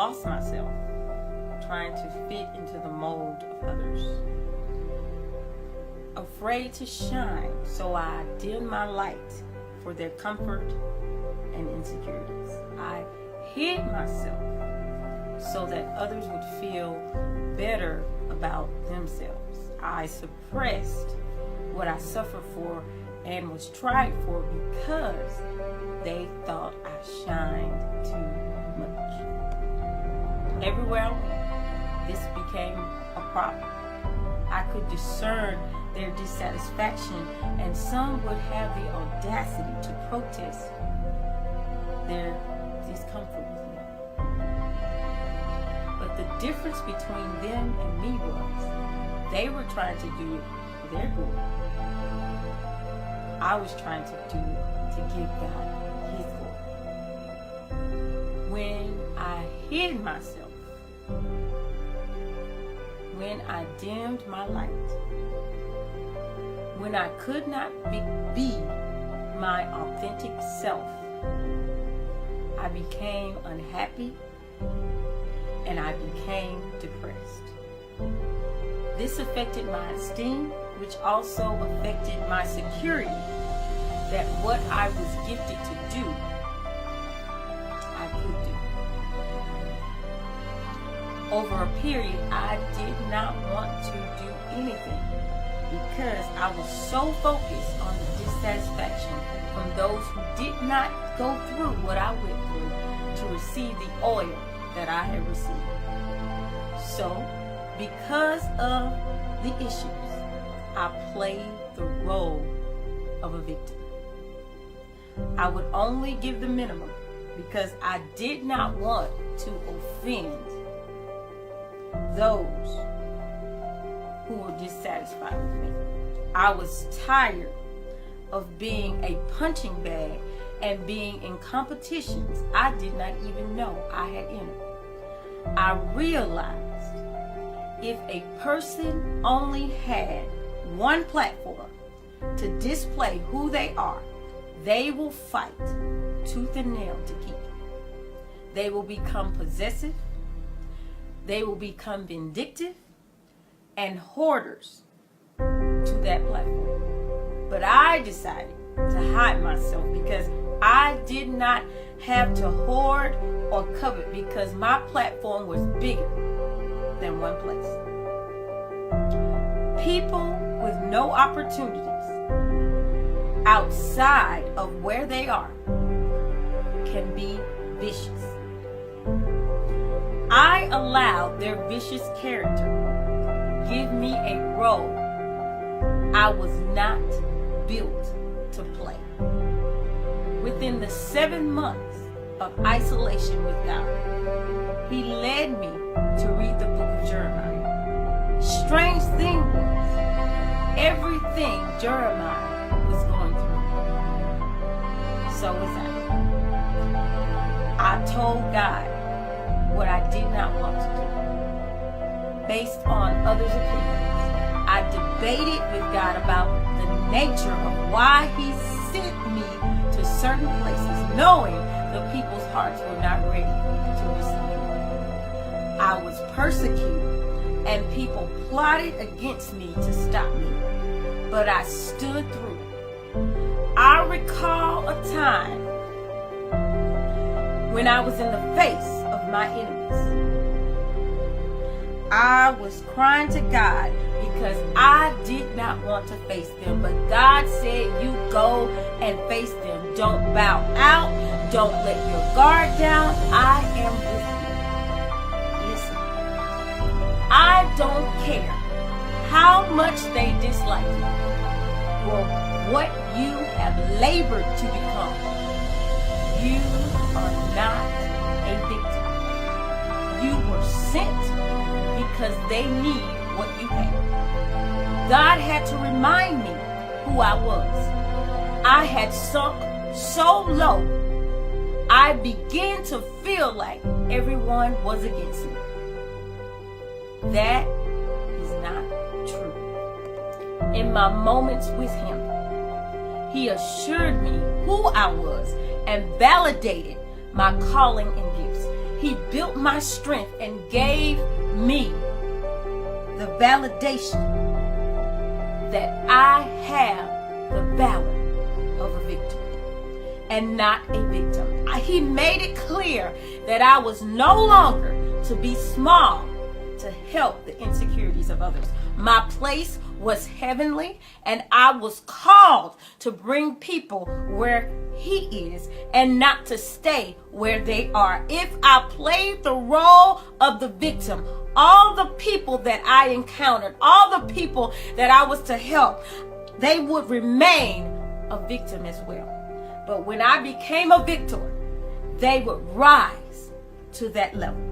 lost myself trying to fit into the mold of others. Afraid to shine, so I dimmed my light for their comfort and insecurities. I hid myself so that others would feel better about themselves. I suppressed what I suffered for and was tried for because they thought I shined too much. Everywhere I went, this became a problem. I could discern their dissatisfaction, and some would have the audacity to protest their discomfort with me. But the difference between them and me was they were trying to do it for their glory. I was trying to do it to give God His glory. When I hid myself, when I dimmed my light, when I could not be my authentic self, I became unhappy and I became depressed. This affected my esteem, which also affected my security that what I was gifted to do, I could do. Over a period, I did not want to do anything because I was so focused on the dissatisfaction from those who did not go through what I went through to receive the oil that I had received. So, because of the issues, I played the role of a victim. I would only give the minimum because I did not want to offend those who were dissatisfied with me. I was tired of being a punching bag and being in competitions I did not even know I had entered. I realized if a person only had one platform to display who they are, they will fight tooth and nail to keep it. They will become possessive, they will become vindictive, and hoarders to that platform. But I decided to hide myself because I did not have to hoard or covet because my platform was bigger than one place. People with no opportunities outside of where they are can be vicious. I allowed their vicious character give me a role I was not built to play. Within the 7 months of isolation with God, He led me to read the book of Jeremiah. Strange thing was, everything Jeremiah was going through, so was I. I told God what I did not want to do, based on others' opinions. I debated with God about the nature of why He sent me to certain places, knowing the people's hearts were not ready to receive me. I was persecuted, and people plotted against me to stop me, but I stood through. I recall a time when I was in the face of my enemies. I was crying to God because I did not want to face them, but God said, you go and face them. Don't bow out. Don't let your guard down. I am with you. Listen, I don't care how much they dislike you or what you have labored to become. You are not a victim. You were sent because they need what you have. God had to remind me who I was. I had sunk so low, I began to feel like everyone was against me. That is not true. In my moments with Him, He assured me who I was and validated my calling and gifts. He built my strength and gave me the validation that I have the valor of a victor and not a victim. He made it clear that I was no longer to be small to help the insecurities of others. My place was heavenly, and I was called to bring people where He is and not to stay where they are. If I played the role of the victim, all the people that I encountered, all the people that I was to help, they would remain a victim as well. But when I became a victor, they would rise to that level.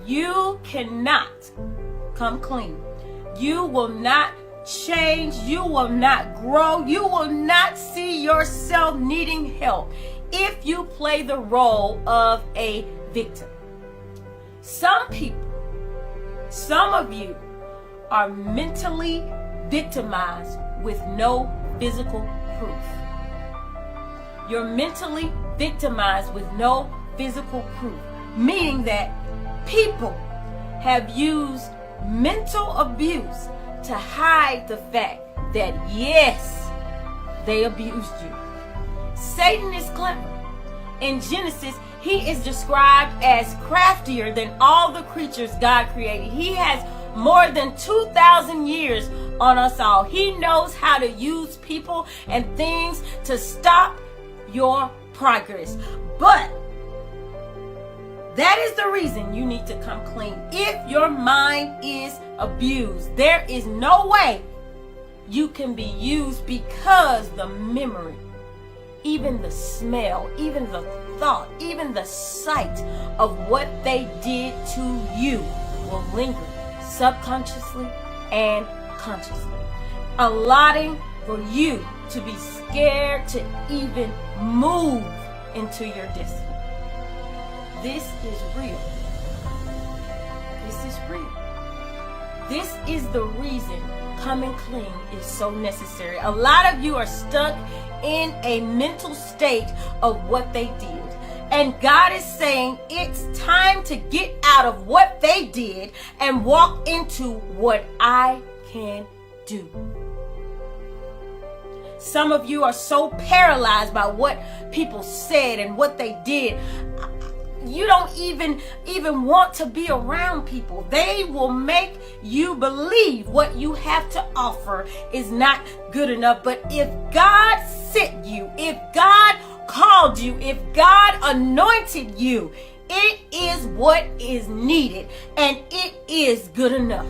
You cannot come clean. You will not change. You will not grow. You will not see yourself needing help if you play the role of a victim. Some people, some of you are mentally victimized with no physical proof. You're mentally victimized with no physical proof, meaning that people have used mental abuse to hide the fact that, yes, they abused you. Satan is clever. In Genesis, he is described as craftier than all the creatures God created. He has more than 2,000 years on us all. He knows how to use people and things to stop your progress. But that is the reason you need to come clean. If your mind is abused, there is no way you can be used, because the memory, even the smell, even the thought, even the sight of what they did to you will linger subconsciously and consciously, allotting for you to be scared to even move into your destiny. This is real. This is real. This is the reason coming clean is so necessary. A lot of you are stuck in a mental state of what they did. And God is saying it's time to get out of what they did and walk into what I can do. Some of you are so paralyzed by what people said and what they did. You don't even want to be around people. They will make you believe what you have to offer is not good enough. But if God sent you, if God called you, if God anointed you, it is what is needed, and it is good enough.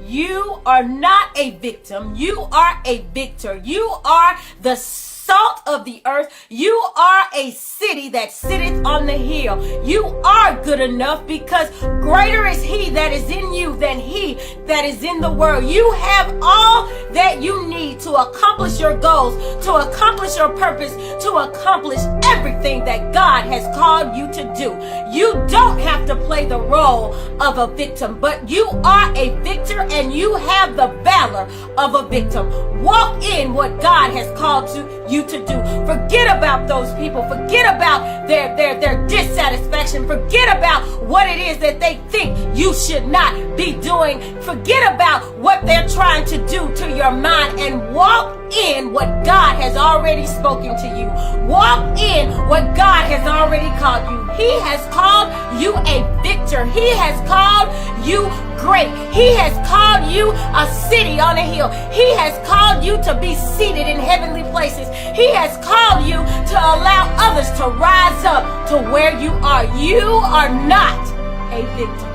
You are not a victim. You are a victor. You are the salt of the earth. You are a city that sitteth on the hill. You are good enough, because greater is He that is in you than he that is in the world. You have all that you need to accomplish your goals, to accomplish your purpose, to accomplish everything that God has called you to do. You don't have to play the role of a victim, but you are a victor, and you have the valor of a victim. Walk in what God has called you to do. Forget about those people. Forget about their dissatisfaction. Forget about what it is that they think you should not be doing. Forget about what they're trying to do to your mind, and walk in what God has already spoken to you. Walk in what God has already called you. He has called you a victor. He has called you great. He has called you a city on a hill. He has called you to be seated in heavenly places. He has called you to allow others to rise up to where you are. You are not a victim.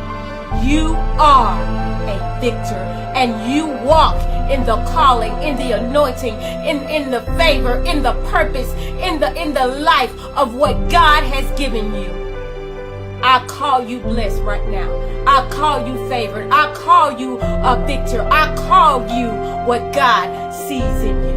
You are a victor, and you walk in the calling, in the anointing, in the favor, in the purpose, in the life of what God has given you. I call you blessed right now. I call you favored. I call you a victor. I call you what God sees in you.